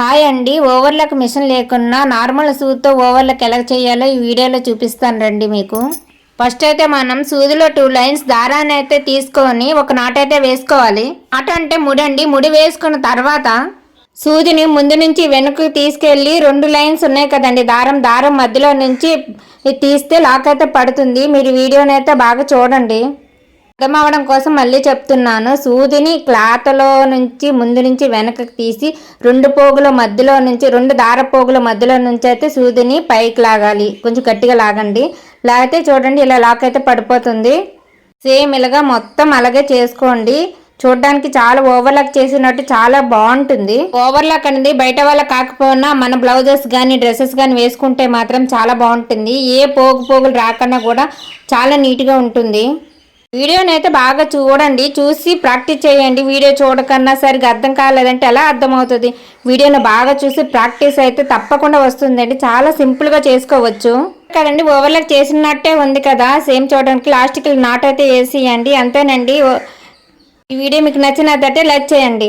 Hi అండి. Overlock machine లేకున్నా normal సూదితో overlock ఎలా చేయాలో ఈ వీడియోలో చూపిస్తాను రండి మీకు. ఫస్ట్ అయితే మనం సూదిలో 2 లైన్స్ దారాన్ని అయితే తీసుకొని ఒక నాటైతే వేసుకోవాలి. నాట అంటే ముడి, ముడి వేసుకున్న తర్వాత సూదిని ముందు నుంచి వెనుకకు తీసుకెళ్ళి 2 లైన్స్ ఉన్నాయి కదండి, దారం మధ్యలో నుంచి తీస్తే లాక్ అయితే పడుతుంది. మీరు వీడియోని అయితే బాగా చూడండి. అర్థం అవ్వడం కోసం మళ్ళీ చెప్తున్నాను. సూదిని క్లాత్లో నుంచి ముందు నుంచి వెనకకి తీసి 2 పోగుల మధ్యలో నుంచి 2 దార పోగుల మధ్యలో నుంచి అయితే సూదిని పైకి లాగాలి. కొంచెం గట్టిగా లాగండి. లాగితే చూడండి ఇలా లాక్ అయితే పడిపోతుంది. సేమ్ ఇలాగా మొత్తం అలాగే చేసుకోండి. చూడడానికి చాలా ఓవర్లాక్ చేసినట్టు చాలా బాగుంటుంది. ఓవర్లాక్ అనేది బయట వాళ్ళ కాకపోయినా మన బ్లౌజెస్ కానీ డ్రెస్సెస్ కానీ వేసుకుంటే మాత్రం చాలా బాగుంటుంది. ఏ పోగులు రాకన్నా కూడా చాలా నీట్గా ఉంటుంది. వీడియోని అయితే బాగా చూడండి, చూసి ప్రాక్టీస్ చేయండి. వీడియో చూడకన్నా సరిగ్గా అర్థం కాలేదంటే ఎలా అర్థమవుతుంది? వీడియోని బాగా చూసి ప్రాక్టీస్ అయితే తప్పకుండా వస్తుందండి. చాలా సింపుల్గా చేసుకోవచ్చు కదండి. ఓవర్లాక్ చేసినట్టే ఉంది కదా, సేమ్ చూడడానికి. లాస్ట్కి నాట్ అయితే వేసేయండి. అంతేనండి. ఈ వీడియో మీకు నచ్చినట్లయితే లైక్ చేయండి.